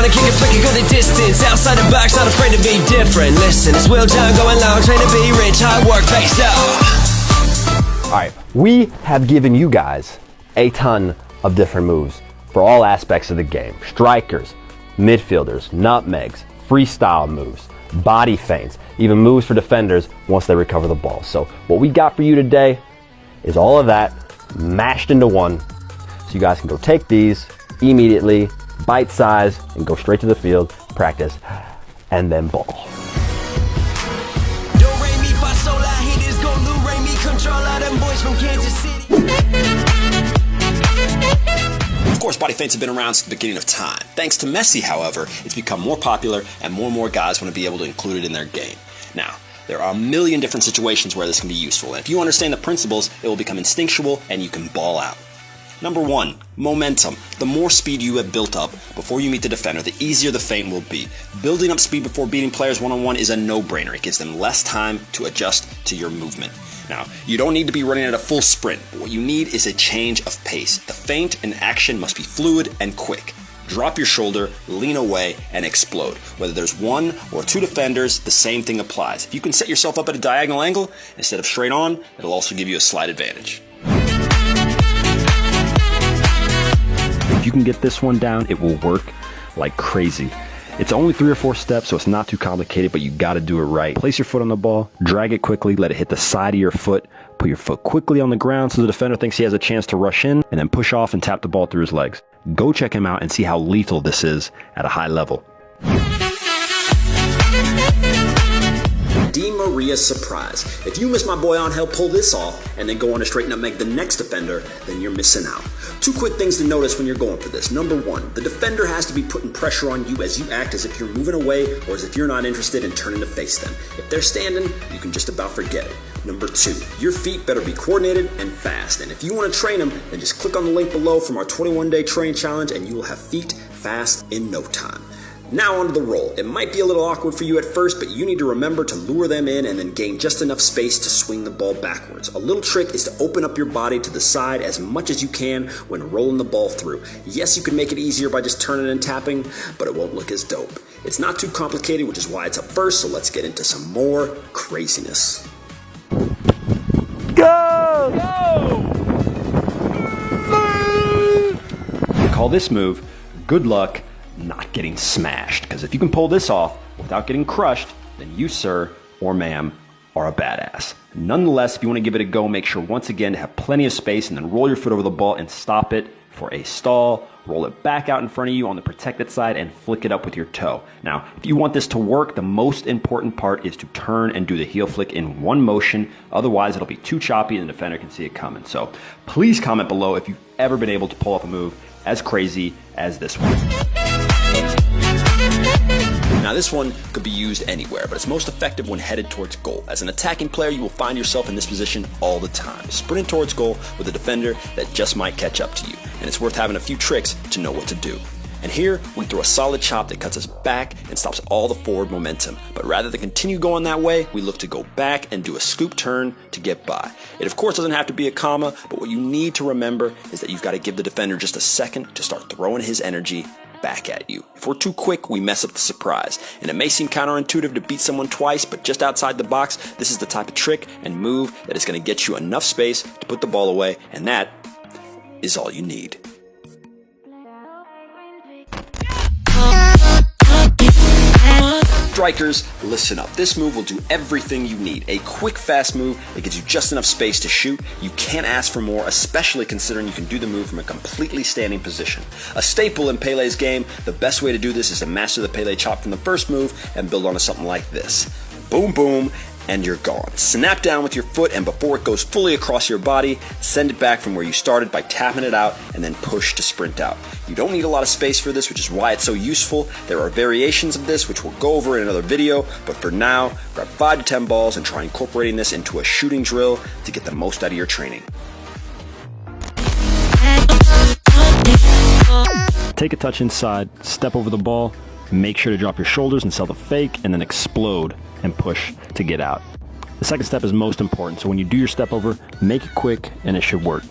wanna kick it, flick it, go the distance. Outside the box, not afraid to be different. Listen, it's Will John going long, trying to be rich, hard work pays off. Alright, we have given you guys a ton of different moves for all aspects of the game. Strikers, midfielders, nutmegs, freestyle moves, body feints, even moves for defenders once they recover the ball. So what we got for you today is all of that mashed into one. So you guys can go take these immediately, bite size, and go straight to the field, practice, and then ball. Of course, body feints have been around since the beginning of time. Thanks to Messi, however, it's become more popular and more guys want to be able to include it in their game. Now, there are a million different situations where this can be useful, and if you understand the principles, it will become instinctual and you can ball out. Number 1, momentum. The more speed you have built up before you meet the defender, the easier the feint will be. Building up speed before beating players one-on-one is a no-brainer. It gives them less time to adjust to your movement. Now, you don't need to be running at a full sprint, but what you need is a change of pace. The feint and action must be fluid and quick. Drop your shoulder, lean away, and explode. Whether there's one or two defenders, the same thing applies. If you can set yourself up at a diagonal angle instead of straight on, it'll also give you a slight advantage. If you can get this one down, it will work like crazy. It's only 3 or 4 steps, so it's not too complicated, but you gotta do it right. Place your foot on the ball, drag it quickly, let it hit the side of your foot, put your foot quickly on the ground so the defender thinks he has a chance to rush in, and then push off and tap the ball through his legs. Go check him out and see how lethal this is at a high level. Di Maria's surprise. If you miss my boy Angel pull this off and then go on to straighten up make the next defender, then you're missing out. 2 quick things to notice when you're going for this. Number 1, the defender has to be putting pressure on you as you act as if you're moving away or as if you're not interested in turning to face them. If they're standing, you can just about forget it. Number 2, your feet better be coordinated and fast. And if you want to train them, then just click on the link below from our 21-day train challenge and you will have feet fast in no time. Now onto the roll. It might be a little awkward for you at first, but you need to remember to lure them in and then gain just enough space to swing the ball backwards. A little trick is to open up your body to the side as much as you can when rolling the ball through. Yes, you can make it easier by just turning and tapping, but it won't look as dope. It's not too complicated, which is why it's up first, so let's get into some more craziness. Go! We call this move, good luck not getting smashed, because if you can pull this off without getting crushed, then you, sir or ma'am, are a badass. Nonetheless, if you want to give it a go, make sure once again to have plenty of space and then roll your foot over the ball and stop it for a stall. Roll it back out in front of you on the protected side and flick it up with your toe. Now, if you want this to work, the most important part is to turn and do the heel flick in one motion. Otherwise, it'll be too choppy and the defender can see it coming. So please comment below if you've ever been able to pull off a move as crazy as this one. Now this one could be used anywhere, but it's most effective when headed towards goal. As an attacking player, you will find yourself in this position all the time, sprinting towards goal with a defender that just might catch up to you. And it's worth having a few tricks to know what to do. And here, we throw a solid chop that cuts us back and stops all the forward momentum. But rather than continue going that way, we look to go back and do a scoop turn to get by. It of course doesn't have to be a comma, but what you need to remember is that you've got to give the defender just a second to start throwing his energy back at you. If we're too quick, we mess up the surprise. And it may seem counterintuitive to beat someone twice, but just outside the box, this is the type of trick and move that is going to get you enough space to put the ball away, and that is all you need. Strikers, listen up. This move will do everything you need. A quick, fast move that gives you just enough space to shoot. You can't ask for more, especially considering you can do the move from a completely standing position. A staple in Pele's game, the best way to do this is to master the Pele chop from the first move and build onto something like this. Boom, boom, and you're gone. Snap down with your foot, and before it goes fully across your body, send it back from where you started by tapping it out and then push to sprint out. You don't need a lot of space for this, which is why it's so useful. There are variations of this, which we'll go over in another video, but for now, grab 5 to 10 balls and try incorporating this into a shooting drill to get the most out of your training. Take a touch inside, step over the ball, make sure to drop your shoulders and sell the fake, and then explode and push to get out. The second step is most important, so when you do your step over, make it quick and it should work.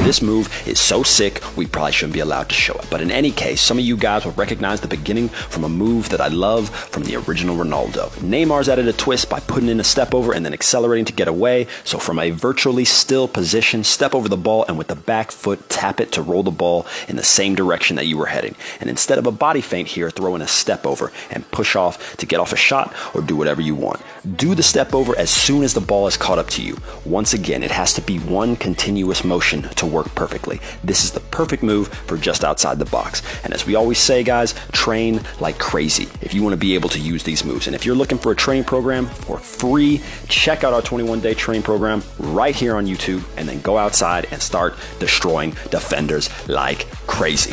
This move is so sick, we probably shouldn't be allowed to show it. But in any case, some of you guys will recognize the beginning from a move that I love from the original Ronaldo. Neymar's added a twist by putting in a step over and then accelerating to get away. So from a virtually still position, step over the ball and with the back foot, tap it to roll the ball in the same direction that you were heading. And instead of a body feint here, throw in a step over and push off to get off a shot or do whatever you want. Do the step over as soon as the ball is caught up to you. Once again, it has to be one continuous motion to work perfectly. This is the perfect move for just outside the box. And as we always say, guys, train like crazy if you want to be able to use these moves. And if you're looking for a training program for free, check out our 21-day training program right here on YouTube and then go outside and start destroying defenders like crazy.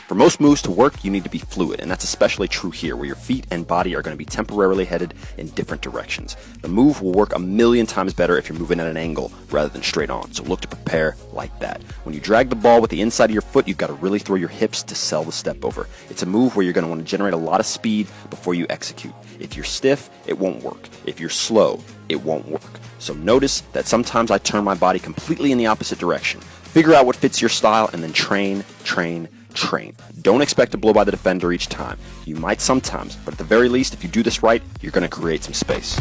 For most moves to work, you need to be fluid, and that's especially true here, where your feet and body are going to be temporarily headed in different directions. The move will work a million times better if you're moving at an angle rather than straight on, so look to prepare like that. When you drag the ball with the inside of your foot, you've got to really throw your hips to sell the step over. It's a move where you're going to want to generate a lot of speed before you execute. If you're stiff, it won't work. If you're slow, it won't work. So notice that sometimes I turn my body completely in the opposite direction. Figure out what fits your style and then train. Don't expect to blow by the defender each time. You might sometimes, but at the very least, if you do this right, you're going to create some space.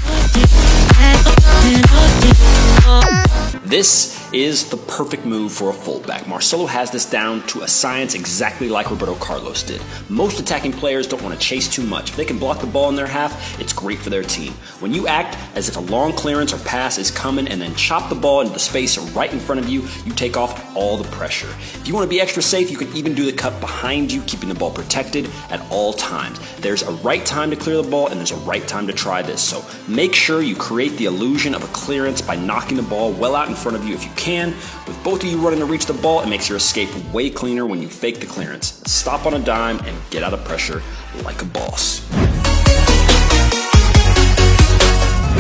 This is the perfect move for a fullback. Marcelo has this down to a science exactly like Roberto Carlos did. Most attacking players don't want to chase too much. If they can block the ball in their half, it's great for their team. When you act as if a long clearance or pass is coming and then chop the ball into the space right in front of you, you take off all the pressure. If you want to be extra safe, you can even do the cut behind you, keeping the ball protected at all times. There's a right time to clear the ball and there's a right time to try this. So make sure you create the illusion of a clearance by knocking the ball well out in front of you if you can. With both of you running to reach the ball, it makes your escape way cleaner when you fake the clearance. Stop on a dime and get out of pressure like a boss.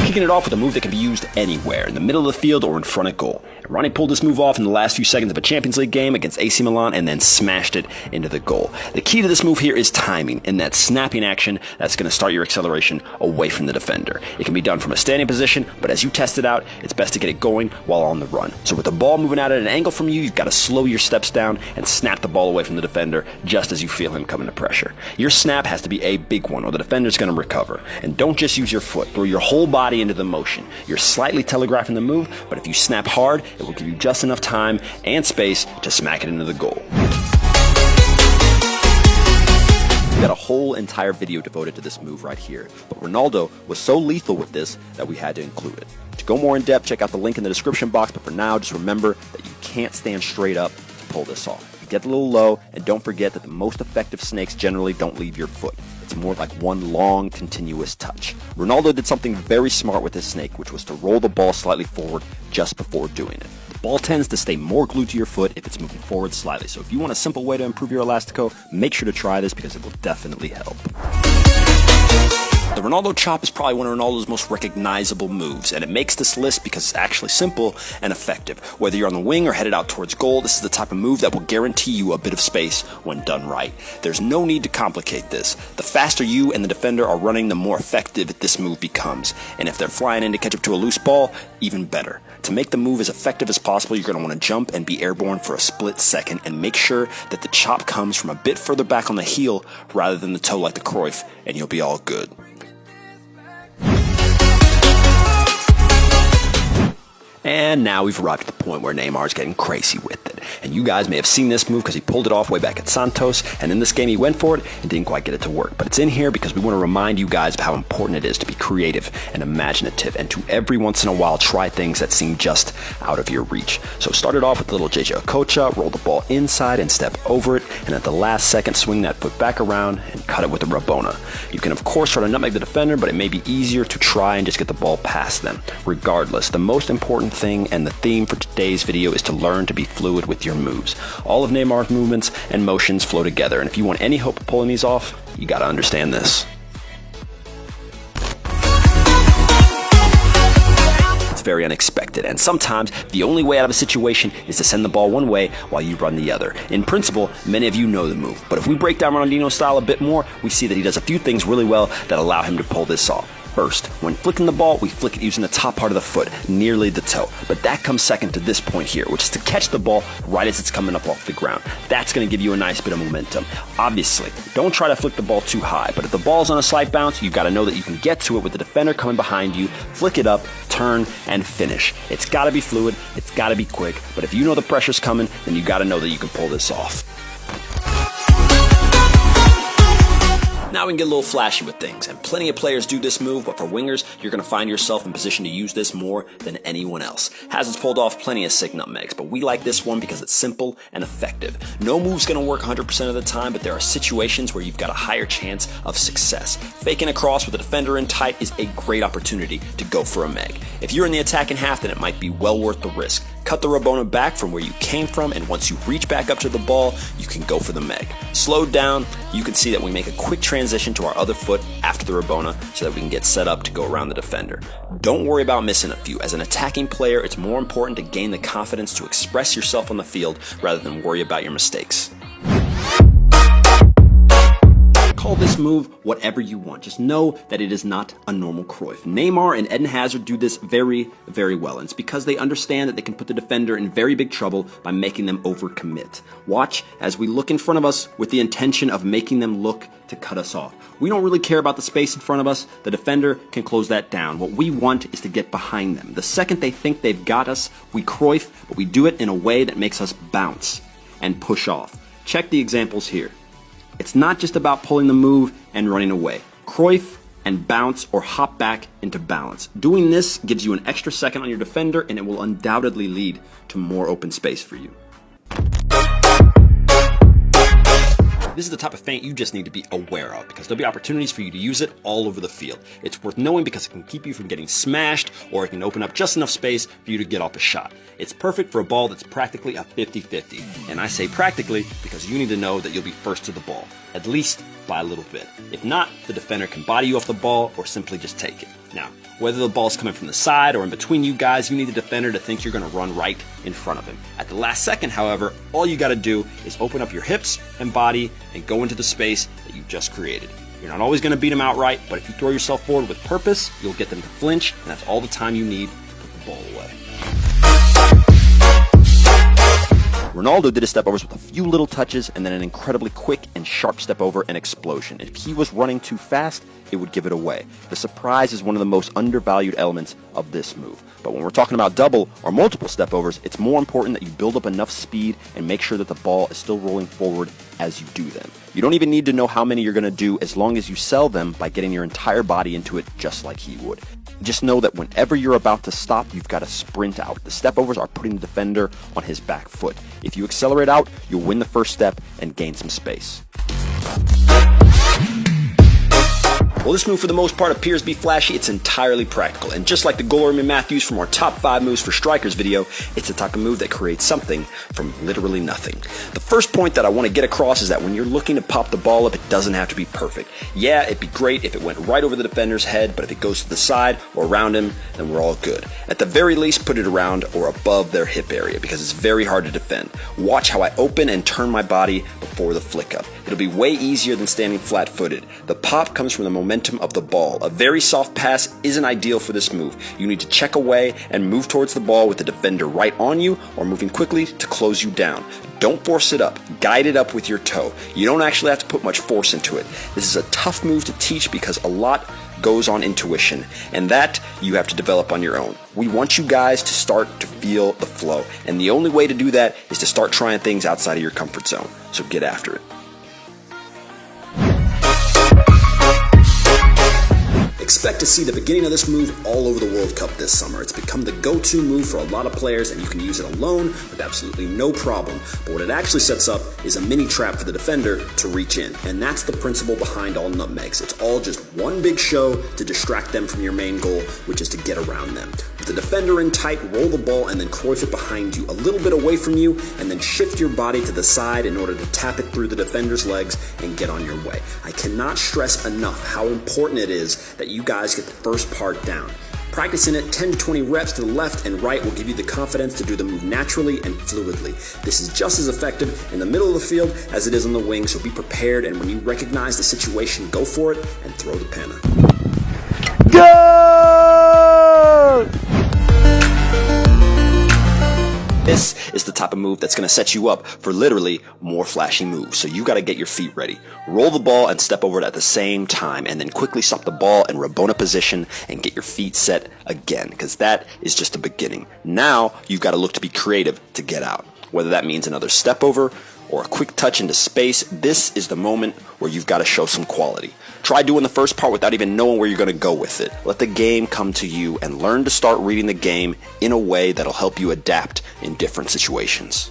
Kicking it off with a move that can be used anywhere, in the middle of the field or in front of goal. Ronnie pulled this move off in the last few seconds of a Champions League game against AC Milan and then smashed it into the goal. The key to this move here is timing, and that snapping action that's going to start your acceleration away from the defender. It can be done from a standing position, but as you test it out, it's best to get it going while on the run. So with the ball moving out at an angle from you, you've got to slow your steps down and snap the ball away from the defender just as you feel him coming to pressure. Your snap has to be a big one or the defender's going to recover. And don't just use your foot, throw your whole body into the motion. You're slightly telegraphing the move, but if you snap hard, it will give you just enough time and space to smack it into the goal. We got a whole entire video devoted to this move right here, but Ronaldo was so lethal with this that we had to include it. To go more in depth, check out the link in the description box, but for now, just remember that you can't stand straight up to pull this off. Get a little low, and don't forget that the most effective snakes generally don't leave your foot. It's more like one long, continuous touch. Ronaldo did something very smart with his snake, which was to roll the ball slightly forward just before doing it. The ball tends to stay more glued to your foot if it's moving forward slightly, so if you want a simple way to improve your elastico, make sure to try this because it will definitely help. The Ronaldo chop is probably one of Ronaldo's most recognizable moves, and it makes this list because it's actually simple and effective. Whether you're on the wing or headed out towards goal, this is the type of move that will guarantee you a bit of space when done right. There's no need to complicate this. The faster you and the defender are running, the more effective this move becomes. And if they're flying in to catch up to a loose ball, even better. To make the move as effective as possible, you're going to want to jump and be airborne for a split second and make sure that the chop comes from a bit further back on the heel rather than the toe like the Cruyff, and you'll be all good. And now we've arrived at the point where Neymar's getting crazy with it. And you guys may have seen this move because he pulled it off way back at Santos, and in this game he went for it and didn't quite get it to work. But it's in here because we want to remind you guys of how important it is to be creative and imaginative, and to every once in a while try things that seem just out of your reach. So start it off with a little JJ Okocha, roll the ball inside and step over it, and at the last second swing that foot back around and cut it with a Rabona. You can of course try to nutmeg the defender, but it may be easier to try and just get the ball past them. Regardless, the most important thing and the theme for today's video is to learn to be fluid with your moves. All of Neymar's movements and motions flow together, and if you want any hope of pulling these off, you gotta understand this. It's very unexpected, and sometimes the only way out of a situation is to send the ball one way while you run the other. In principle, many of you know the move, but if we break down Ronaldinho's style a bit more, we see that he does a few things really well that allow him to pull this off. first. When flicking the ball, we flick it using the top part of the foot, nearly the toe. But that comes second to this point here, which is to catch the ball right as it's coming up off the ground. That's going to give you a nice bit of momentum. Obviously, don't try to flick the ball too high, but if the ball's on a slight bounce, you've got to know that you can get to it with the defender coming behind you, flick it up, turn, and finish. It's got to be fluid, it's got to be quick, but if you know the pressure's coming, then you got to know that you can pull this off. Now we can get a little flashy with things, and plenty of players do this move, but for wingers, you're going to find yourself in position to use this more than anyone else. Hazard's pulled off plenty of sick nutmegs, but we like this one because it's simple and effective. No move's going to work 100% of the time, but there are situations where you've got a higher chance of success. Faking a cross with a defender in tight is a great opportunity to go for a meg. If you're in the attacking half, then it might be well worth the risk. Cut the Rabona back from where you came from, and once you reach back up to the ball, you can go for the meg. Slowed down, you can see that we make a quick transition to our other foot after the Rabona so that we can get set up to go around the defender. Don't worry about missing a few. As an attacking player, it's more important to gain the confidence to express yourself on the field rather than worry about your mistakes. Call this move whatever you want. Just know that it is not a normal Cruyff. Neymar and Eden Hazard do this very, very well, and it's because they understand that they can put the defender in very big trouble by making them overcommit. Watch as we look in front of us with the intention of making them look to cut us off. We don't really care about the space in front of us. The defender can close that down. What we want is to get behind them. The second they think they've got us, we Cruyff, but we do it in a way that makes us bounce and push off. Check the examples here. It's not just about pulling the move and running away. Cruyff and bounce or hop back into balance. Doing this gives you an extra second on your defender, and it will undoubtedly lead to more open space for you. This is the type of feint you just need to be aware of, because there'll be opportunities for you to use it all over the field. It's worth knowing because it can keep you from getting smashed, or it can open up just enough space for you to get off a shot. It's perfect for a ball that's practically a 50-50. And I say practically because you need to know that you'll be first to the ball, at least by a little bit. If not, the defender can body you off the ball or simply just take it. Now, whether the ball's coming from the side or in between you guys, you need the defender to think you're going to run right in front of him. At the last second, however, all you got to do is open up your hips and body and go into the space that you just created. You're not always going to beat them outright, but if you throw yourself forward with purpose, you'll get them to flinch, and that's all the time you need to put the ball away. Ronaldo did his step overs with a few little touches and then an incredibly quick and sharp step over and explosion. If he was running too fast, it would give it away. The surprise is one of the most undervalued elements of this move. But when we're talking about double or multiple step overs, it's more important that you build up enough speed and make sure that the ball is still rolling forward as you do them. You don't even need to know how many you're going to do as long as you sell them by getting your entire body into it just like he would. Just know that whenever you're about to stop, you've got to sprint out. The step overs are putting the defender on his back foot. If you accelerate out, you'll win the first step and gain some space. While this move for the most part appears to be flashy, it's entirely practical. And just like the Golorm and Matthews from our top 5 moves for strikers video, it's the type of move that creates something from literally nothing. The first point that I want to get across is that when you're looking to pop the ball up, it doesn't have to be perfect. Yeah, it'd be great if it went right over the defender's head, but if it goes to the side or around him, then we're all good. At the very least, put it around or above their hip area because it's very hard to defend. Watch how I open and turn my body before the flick up. It'll be way easier than standing flat-footed. The pop comes from the momentum of the ball. A very soft pass isn't ideal for this move. You need to check away and move towards the ball with the defender right on you or moving quickly to close you down. Don't force it up. Guide it up with your toe. You don't actually have to put much force into it. This is a tough move to teach because a lot goes on intuition, and that you have to develop on your own. We want you guys to start to feel the flow, and the only way to do that is to start trying things outside of your comfort zone. So get after it. Expect to see the beginning of this move all over the World Cup this summer. It's become the go-to move for a lot of players, and you can use it alone with absolutely no problem. But what it actually sets up is a mini trap for the defender to reach in, and that's the principle behind all nutmegs. It's all just one big show to distract them from your main goal, which is to get around them. With the defender in tight, roll the ball and then Cruyff it behind you, a little bit away from you, and then shift your body to the side in order to tap it through the defender's legs and get on your way. I cannot stress enough how important it is that you guys get the first part down. Practicing it 10 to 20 reps to the left and right will give you the confidence to do the move naturally and fluidly. This is just as effective in the middle of the field as it is on the wing, so be prepared, and when you recognize the situation, go for it and throw the pen. Go! This is the type of move that's going to set you up for literally more flashy moves. So you got to get your feet ready. Roll the ball and step over it at the same time, and then quickly stop the ball in Rabona position and get your feet set again, because that is just the beginning. Now you've got to look to be creative to get out. Whether that means another step over or a quick touch into space, this is the moment where you've got to show some quality. Try doing the first part without even knowing where you're going to go with it. Let the game come to you and learn to start reading the game in a way that'll help you adapt in different situations.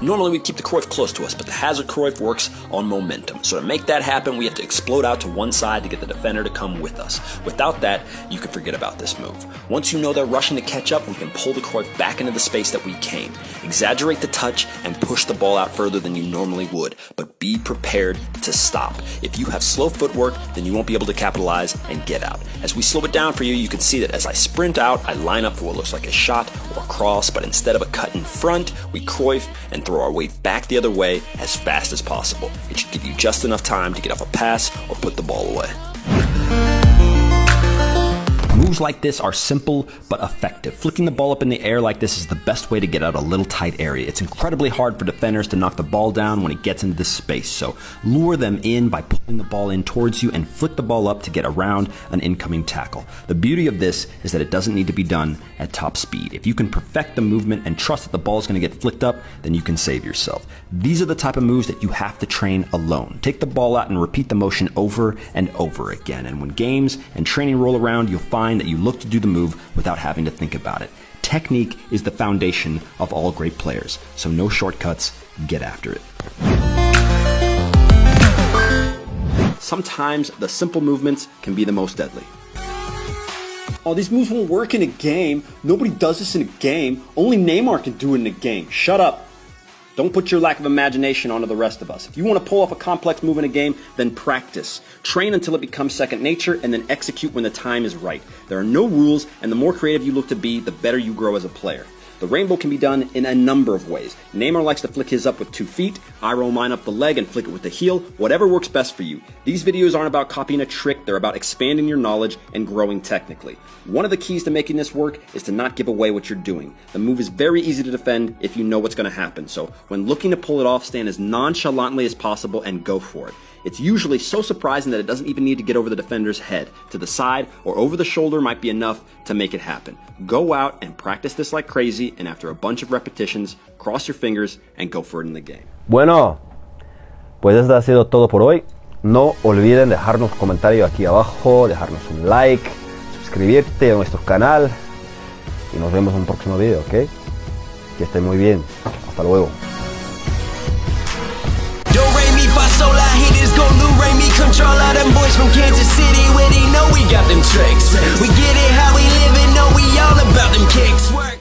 Normally we keep the Cruyff close to us, but the hazard Cruyff works on momentum. So to make that happen, we have to explode out to one side to get the defender to come with us. Without that, you can forget about this move. Once you know they're rushing to catch up, we can pull the Cruyff back into the space that we came. Exaggerate the touch and push the ball out further than you normally would, but be prepared to stop. If you have slow footwork, then you won't be able to capitalize and get out. As we slow it down for you, you can see that as I sprint out, I line up for what looks like a shot or a cross, but instead of a cut in front, we Cruyff and throw our weight back the other way as fast as possible. It should give you just enough time to get off a pass or put the ball away. Moves like this are simple but effective. Flicking the ball up in the air like this is the best way to get out a little tight area. It's incredibly hard for defenders to knock the ball down when it gets into this space, so lure them in by pulling the ball in towards you and flick the ball up to get around an incoming tackle. The beauty of this is that it doesn't need to be done at top speed. If you can perfect the movement and trust that the ball is going to get flicked up, then you can save yourself. These are the type of moves that you have to train alone. Take the ball out and repeat the motion over and over again, and when games and training roll around, you'll find that you look to do the move without having to think about it. Technique is the foundation of all great players, so no shortcuts, get after it. Sometimes the simple movements can be the most deadly. Oh, these moves won't work in a game. Nobody does this in a game. Only Neymar can do it in a game. Shut up. Don't put your lack of imagination onto the rest of us. If you want to pull off a complex move in a game, then practice. Train until it becomes second nature, and then execute when the time is right. There are no rules, and the more creative you look to be, the better you grow as a player. The rainbow can be done in a number of ways. Neymar likes to flick his up with 2 feet. I roll mine up the leg and flick it with the heel. Whatever works best for you. These videos aren't about copying a trick. They're about expanding your knowledge and growing technically. One of the keys to making this work is to not give away what you're doing. The move is very easy to defend if you know what's going to happen. So when looking to pull it off, stand as nonchalantly as possible and go for it. It's usually so surprising that it doesn't even need to get over the defender's head. To the side or over the shoulder might be enough to make it happen. Go out and practice this like crazy, and after a bunch of repetitions, cross your fingers and go for it in the game. Bueno, pues esto ha sido todo por hoy. No olviden dejarnos un comentario aquí abajo, dejarnos un like, suscribirte a nuestro canal y nos vemos en un próximo video, ¿ok? Que estén muy bien. Hasta luego.